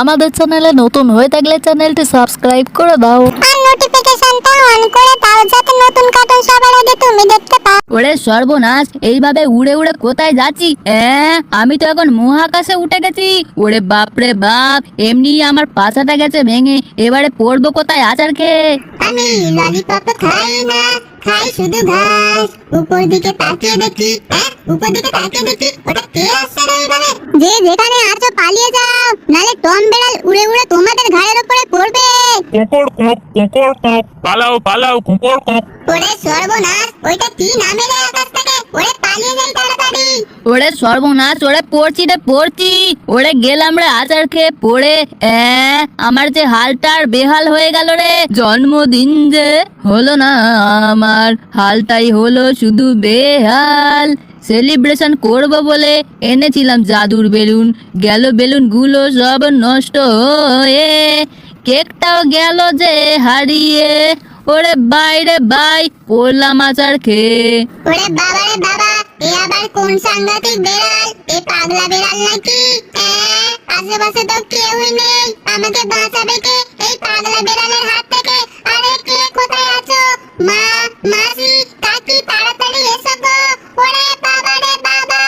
আমাদের চ্যানেলে নতুন হয়ে থাকলে চ্যানেলটি সাবস্ক্রাইব করে দাও আর নোটিফিকেশনটা অন করে দাও যাতে নতুন কার্টুন সবার আগে তুমি দেখতে পাও। ওরে সর্বনাশ, এইভাবে উড়ে উড়ে কোথায় যাচ্ছি? আমি তো এখন মহাকাশে উঠে গেছি। ওরে বাপরে বাপ, এমনি আমার পাছাটা গেছে ভেঙে, এবারে পড়বো কোথায় আচার খেয়ে? আমি ললিপপ খাই না, খাই শুধু ঘাস। উপর দিকে তাকিয়ে দেখি, উপর দিকে তাকিয়ে দেখি, ওটা কে আসছে রে এখানে? যে যেখানে আছো পালিয়ে যাও, নালে টম বেড়াল উড়ে উড়ে তোমাদের ঘাড়ের উপরে পড়বে। কোকর কক, পালাও পালাও কোকর কক। ওরে সর্বনাশ, ওইটা কি নামে রে আকাশ থেকে? ওরে পালিয়ে যাই তাড়াতাড়ি। ওরে সর্বনাশ, ওরে পড়ছি রে পড়ছি, ওরে গেলাম রে আচার খেয়ে পড়ে। আমার যে হালটার বেহাল হয়ে গেল রে। জন্মদিন যে হলো না আমার, হালটাই হলো শুধু বেহাল। সেলিব্রেশন করব বলে এনেছিলাম জাদুর বেলুন, গেল বেলুন গুলো সব নষ্ট হয়ে, কেকটাও গেল যে হারিয়ে। ওরে বাইরে বাই, পড়লাম আচার খেয়ে। ওরে বাবা রে বাবা, এ আবার কোন সাংঘাতিক বেড়াল? এ পাগলা বেড়াল নাকি? আশেপাশে তো কেউই নেই, আমাকে বাঁচাবে কে এই পাগলা বেড়ালের হাত থেকে? আরে কে কোথায় আছো? মা, মাসি, কাকি, তাড়াতাড়ি এসো গো। ওরে বাবা রে বাবা,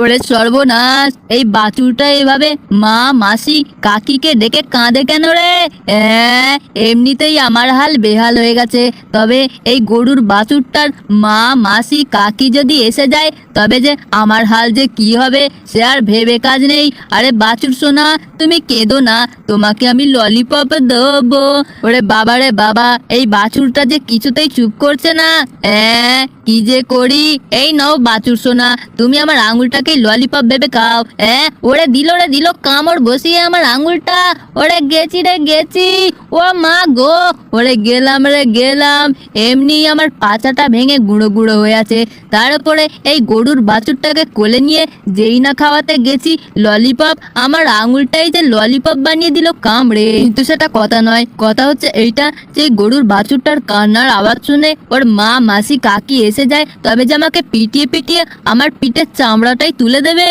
ওরে সর্বনাশ, এই বাছুরটা এভাবে মা মাসি কাকিকে ডেকে কাঁদে কেন রে? এমনিতেই আমার হাল বেহাল হয়ে গেছে, তবে এই গরুর বাছুরটার মা মাসি কাকি যদি এসে যায় তবে যে আমার হাল যে কি হবে সে আর ভেবে কাজ নেই। আরে বাছুর সোনা, তুমি কেঁদো না, তোমাকে আমি ললিপপ দেবো। ওরে বাবা রে বাবা, এই বাছুরটা যে কিছুতেই চুপ করছে না। কি যে করি? এই নাও বাছুর সোনা, তুমি আমার আঙুলটাকে ললিপপ ভেবে খাও। ওরে দিল কামড় বসিয়ে আমার আঙুলটা। ওরে গেছি রে গেছি, ও মা গো, ওরে গেলাম রে গেলাম। এমনি আমার পাছাটা ভেঙে গুঁড়ো গুঁড়ো হয়ে আছে, তার উপরে এই গরুর বাছুরটাকে কোলে নিয়ে যেই না খাওয়াতে গেছি ললিপপ, আমার আঙুলটাই যে ললিপপ বানিয়ে দিল কামড়ে। কিন্তু সেটা কথা নয়, কথা হচ্ছে এইটা যে গরুর বাছুরটার কান্নার আওয়াজ শুনে ওর মা মাসি কাকি এসে যায় তবে যে আমাকে পিটিয়ে পিটিয়ে আমার পিঠের চামড়াটাই তুলে দেবে।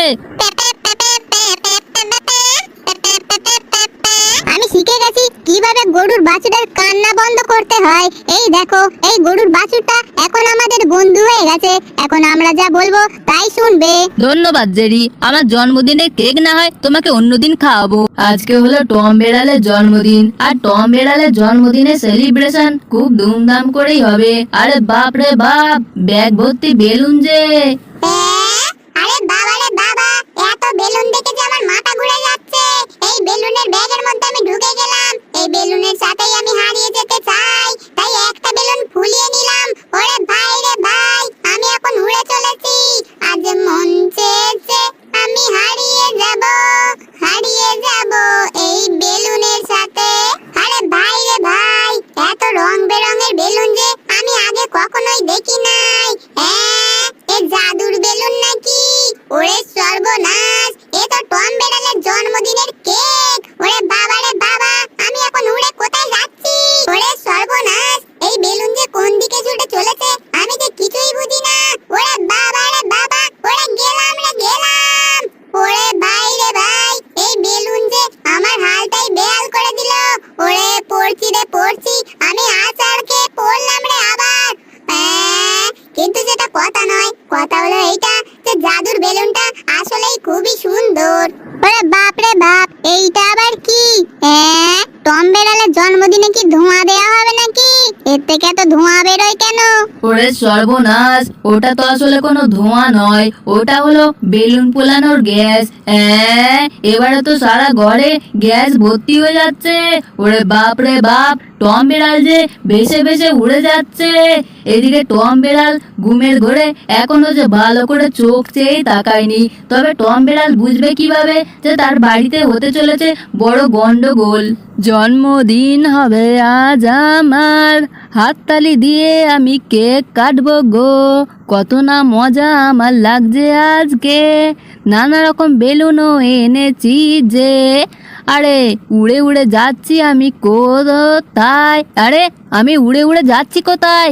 আমি শিখে গেছি কিভাবে গরুর বাছুরের কান্না বন্ধ করতে হয়। এই দেখো, এই গরুর বাছুরটা এখন আমাদের বন্ধু হয়ে গেছে, এখন আমরা যা বলবো তাই শুনবে। ধন্যবাদ জেরি, আমার জন্মদিনে কেক না হয় তোমাকে অন্যদিন খাওয়াবো। আজকে হলো টম বেড়ালের জন্মদিন, আর টম বেড়ালের জন্মদিনে সেলিব্রেশন খুব ধুমধাম করেই হবে। আরে বাপ রে বাপ, ব্যাগ ভর্তি বেলুন যে। আরে বাবা রে বাবা, এত বেলুন দেখে যে আমার মাথা ঘুরে যাচ্ছে। এই বেলুনের ব্যাগের মধ্যে আমি ঢুকে গেলাম, এই বেলুনের সাথেই আমি হারিয়ে যেতে চাই, তাই একটা বেলুন ফুলিয়ে নিলাম। ওরে ভাই রে ভাই, আমি এখন উড়ে চলেছি। আজ মন চেয়েছে আমি হারিয়ে যাব, হারিয়ে যাব এই বেলুনের সাথে। আরে ভাই রে ভাই, এত রং বেরঙের বেলুন যে আমি আগে কখনোই দেখি নাই। এ জাদুর বেলুন নাকি? ওরে সর্বনাশ, এ তো টম বেড়ালের জন্মদিনের কেক। ওরে বাবা রে বাবা, আমি এখন উড়ে কোথায় যাচ্ছি? ওরে সর্বনাশ, এই বেলুন যে কোন দিকে ছুটে চলেছে আমি যে কিছুই বুঝি না। ওরে বাবা রে বাবা, ওরে গেলাম রে গেলাম। ওরে ভাই রে ভাই, এই বেলুন যে আমার হালটাই বেহাল করে দিল। ওরে পড়ছি রে পড়ছি, আমি আচার খেয়ে পড়লাম রে আবার। কিন্তু সেটা কথা নয়, কথা হলো এইটা যে জাদুর বেলুনটা আসলেই খুবই সুন্দর। ওরে বাপ রে বাপ, এইটা আবার কি? টম বেড়ালের জন্মদিনে কি ধোঁয়া দেয়া হবে নাকি? এর থেকে এত ধোঁয়া বেরোয় কেন? ওরে সর্বনাশ, ওটা তো আসলে কোনো ধোঁয়া নয়, ওটা হলো বেলুন পোলানোর গ্যাস। এবারে তো সারা ঘরে গ্যাস ভর্তি হয়ে যাচ্ছে। ওরে বাপ রে বাপ, টম বেড়াল যে ভেসে ভেসে উড়ে যাচ্ছে। এদিকে টম বেড়াল ঘুমের ঘরে এখনো যে ভালো করে চোখ চেয়ে তাকায়নি, তবে টম বেড়াল বুঝবে কিভাবে যে তার বাড়িতে হতে চলেছে বড় গন্ডগোল। জন্মদিন হবে আজ আমার, হাততালি দিয়ে আমি কেক কাটবো গো, কত না মজা আমার লাগছে আজকে, নানা রকম বেলুনও এনেছি যে, আরে উড়ে উড়ে যাচ্ছি আমি কোথায়? আরে আমি উড়ে উড়ে যাচ্ছি কোথায়?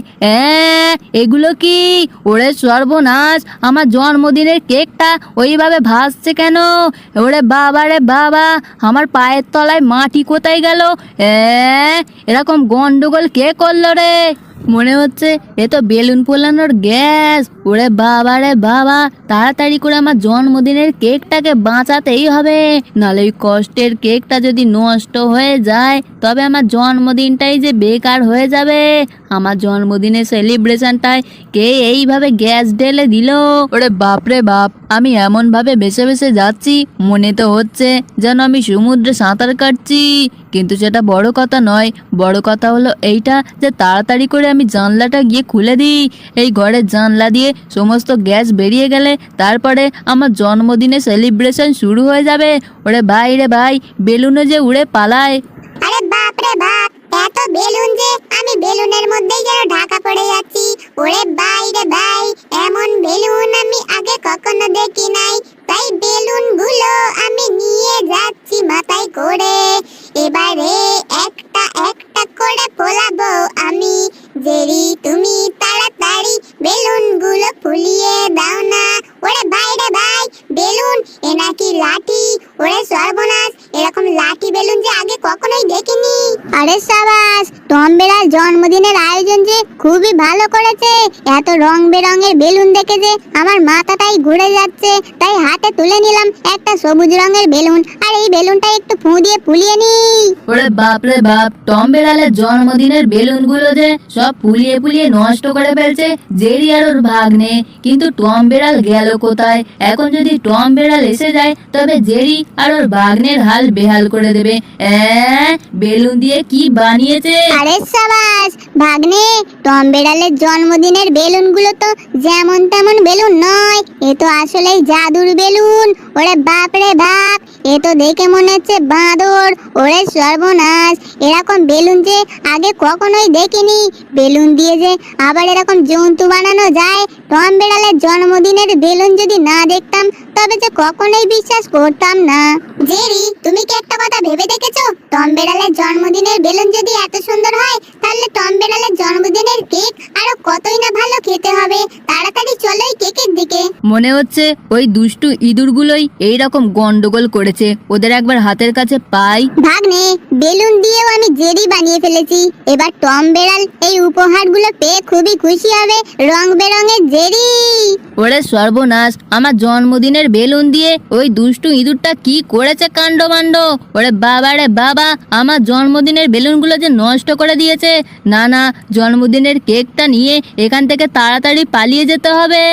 এগুলো কি? ওরে সর্বনাশ, আমার জন্মদিনের কেকটা ওইভাবে ভাসছে কেন? ওরে বাবা রে বাবা, আমার পায়ের তলায় মাটি কোথায় গেল? এরকম গন্ডগোল কে করলো রে? মনে হচ্ছে এ তো বেলুন ফোলানোর গ্যাস। ওরে বাবা রে বাবা, তাড়াতাড়ি করে আমার জন্মদিনের কেকটাকে বাঁচাতেই হবে, নাহলে ওই কষ্টের কেকটা যদি নষ্ট হয়ে যায় তবে আমার জন্মদিনটাই যে বেকার হয়ে যাবে। আমার জন্মদিনের সেলিব্রেশনটায় কে এইভাবে গ্যাস ঢেলে দিল? ওরে বাপ রে বাপ, আমি এমন ভাবে ভেসে ভেসে যাচ্ছি মনে তো হচ্ছে যেন আমি সমুদ্রে সাঁতার কাটছি, কিন্তু সেটা বড় কথা নয়। বড় কথা হলো এইটা যে তাড়াতাড়ি করে আমি জানলাটা গিয়ে খুলে দিই। এই ঘরের জানলা দিয়ে সমস্ত গ্যাস বেরিয়ে গেলে তারপরে আমার জন্মদিনে সেলিব্রেশন শুরু হয়ে যাবে। ওরে ভাই রে ভাই, বেলুনে যে উড়ে পালায়। আরে বাপ রে বাপ, এত বেলুন যে আমি বেলুনের মধ্যেই যেন ঢাকা পড়ে যাচ্ছি। ওরে ভাই রে ভাই, এমন বেলুন আমি আগে কখনো দেখি নাই। তাই বেলুন গুলো আমি নিয়ে যাচ্ছি মাথায় করে। এবারে একটা একটা করে ফোলাবো আমি। জেরি তুমি তাড়াতাড়ি বেলুন গুলো ফুলিয়ে দাও না। ওরে ভাই রে ভাই, বেলুন এ নাকি লাঠি? ওরে সর্বনাশ, এরকম লাঠি বেলুন যে আগে কখনোই দেখিনি। আরে সাবাস, টম বেড়াল জন্মদিনের আয়োজন যে খুবই ভালো করেছে। এত রং বেরঙের বেলুন দেখে যে আমার মাথাটাই ঘুরে যাচ্ছে। তাই হাতে তুলে নিলাম একটা সবুজ রঙের বেলুন, আর এই বেলুনটা একটু ফু দিয়ে ফুলিয়ে নিই। ওরে বাপ রে বাপ, টম বেড়ালের জন্মদিনের বেলুন গুলো যে সব ফুলিয়ে ফুলিয়ে নষ্ট করে ফেলছে জেরি আর ওর ভাগ্নে। কিন্তু টম বেড়াল গেল কোথায়? এখন যদি টম বেড়াল এসে যায় তবে জেরি আর ওর ভাগ্নের হাল বেহাল করে দেবে। বেলুন দিয়ে কি বানিয়েছে? আরে সাবাস ভাগ্নে, টম বেড়ালের জন্মদিনের বেলুন গুলো তো যেমন তেমন বেলুন নয়, এ তো আসলেই জাদুর বেলুন। ওরে বাপ রে বাপ, এ তো দেখে মনে হচ্ছে বাঁদর। ওরে সর্বনাশ, এরকম বেলুন যে আগে কখনোই দেখিনি। বেলুন দিয়ে যে আবার এরকম জন্তু বানানো যায়। টম বেড়ালের জন্মদিনের বেলুন যদি না দেখতাম তবে যে কখনোই বিশ্বাস করতাম না। জেরি, তুমি কি একটা কথা ভেবে দেখেছো? টম বেড়ালের জন্মদিনের বেলুন যদি এত সুন্দর হয় তাহলে টম বেড়ালের জন্মদিনের কেক আরো কতই না ভালো খেতে হবে। তাড়াতাড়ি চলো এই কেকের দিকে। মনে হচ্ছে ওই দুষ্টু ইঁদুরগুলোই এইরকম গন্ডগোল করেছে, ওদের একবার হাতের কাছে পাই। ভাগ্নে, বেলুন দিয়েও আমি জেরি বানিয়ে ফেলেছি। এবার টম বেড়াল এই উপহারগুলো পেয়ে খুবই খুশি হবে। রং বেরঙের জেরি। ওরে সর্বনাশ, আমার জন্মদিনের বেলুন দিয়ে ওই দুষ্টু ইঁদুরটা কি করেছে কাণ্ডমাণ্ড! ওরে বাবা রে বাবা, আমার জন্মদিনের বেলুনগুলো যে নষ্ট করে দিয়েছে। না না, জন্মদিনের কেকটা নিয়ে এখান থেকে তাড়াতাড়ি পালিয়ে যেতে হবে।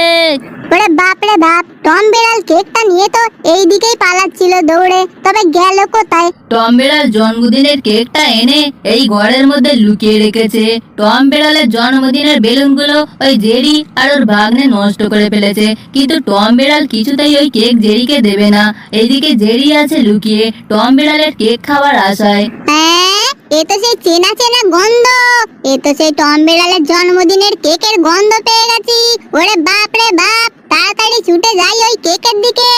ওরে বাপ রে বাপ, টম বেড়াল কেকটা নিয়ে তো এই দিকেই পালাচ্ছিল দৌড়ে, তবে গেল কোথায়? টম বেড়াল জন্মদিনের কেকটা এনে এই ঘরের মধ্যে লুকিয়ে রেখেছে। টম বেড়ালের জন্মদিনের বেলুনগুলো ওই জেরি আর ওর ভাগ্নে নষ্ট করে ফেলেছে, কিন্তু টম বেড়াল কিছুতেই ওই কেক জেরিকে দেবে না। এইদিকে জেরি আছে লুকিয়ে টম বেড়ালের কেক খাওয়ার আশায়। এ তো সেই চেনা চেনা গন্ধ। এ তো সেই টম বেড়ালের জন্মদিনের কেকের গন্ধ পেয়ে গেছি। ওরে বাপ রে বাপ, তাড়াতাড়ি ছুটে যাই ওই কেকের দিকে।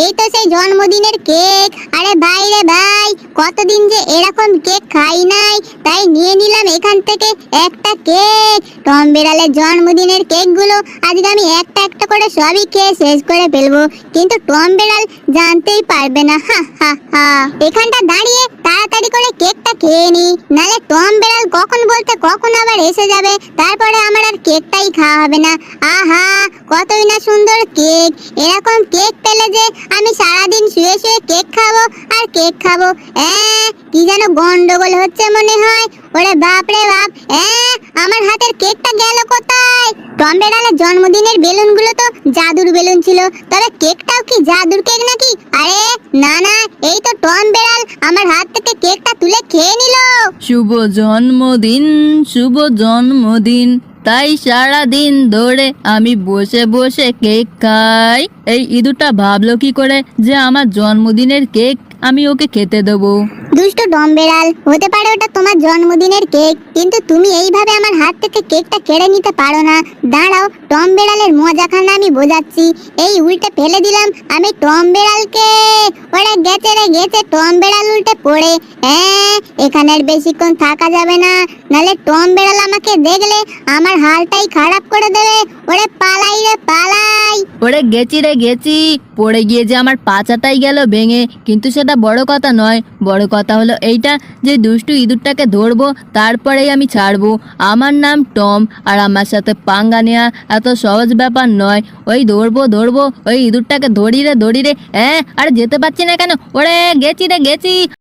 এই তো সেই জন্মদিনের কেক। আরে ভাই রে ভাই, কতদিন যে এরকম কেক খাই নাই, তাই নিয়ে নিলাম এখান থেকে একটা কেক। টম বেড়ালের জন্মদিনের কেকগুলো আজকে আমি একটা একটা করে সবই খেয়ে শেষ করে ফেলবো, কিন্তু টম বেড়াল জানতেই পারবে না। হা হা হা। এখানটা দাঁড়িয়ে তাড়াতাড়ি করে কেকটা খেয়ে নি, নালে টম বেড়াল কখন বলতে কখন আবার এসে যাবে, তারপরে আমার আর কেকটাই খাওয়া হবে না। আহা, কতই না সুন্দর কেক। এরকম কেক পেলে যে আমি সারাদিন শুয়ে শুয়ে কেক খাবো আর কেক খাবো। কি যেন গন্ডগোল হচ্ছে মনে হয়। ওরে বাপ রে বাপ, আমার হাতের কেকটা গেল কোথায়? টম বেড়ালের জন্মদিনের বেলুনগুলো তো জাদুর বেলুন ছিল, তবে কেকটাও কি জাদুর কেক নাকি? আরে না না, এই তো টম বেড়াল আমার হাত থেকে কেকটা তুলে খেয়ে নিল। শুভ জন্মদিন, শুভ জন্মদিন, তাই সারা দিন ধরে আমি বসে বসে কেক খাই। এই ইঁদুরটা ভাবলো কি করে যে আমার জন্মদিনের কেক আমি ওকে খেতে দেবো? দুষ্ট টম বেড়াল, হতে পারে ওটা তোমার জন্মদিনের কেক, কিন্তু তুমি এইভাবে আমার হাত থেকে কেকটা কেড়ে নিতে পারো না। দাঁড়াও, টম বেড়ালের মজাখানা আমি বোঝাচ্ছি। এই উল্টে ফেলে দিলাম আমি টম বেড়ালকে। ওরে গেছে রে গেছে, টম বেড়াল উল্টে পড়ে। হ্যাঁ, এখানে আর বেশিক্ষণ থাকা যাবে না, নালে টম বেড়াল আমাকে দেখলে আমার হালটাই খারাপ করে দেবে। ওরে পালাই রে পালাই। ওরে গেছি রে গেছি, পড়ে গিয়ে যে আমার পাছাটাই গেল ভেঙে, কিন্তু সেটা বড় কথা নয়। বড় কথা হলো এইটা যে দুষ্টু ইঁদুরটাকে ধরবো, তারপরেই আমি ছাড়বো। আমার নাম টম, আর আমার সাথে পাঙ্গা নেওয়া এত সহজ ব্যাপার নয়। ওই ধরবো ওই ইঁদুরটাকে ধরি রে। হ্যাঁ, আর যেতে পারছি না কেন? ওরে গেছি রে গেছি।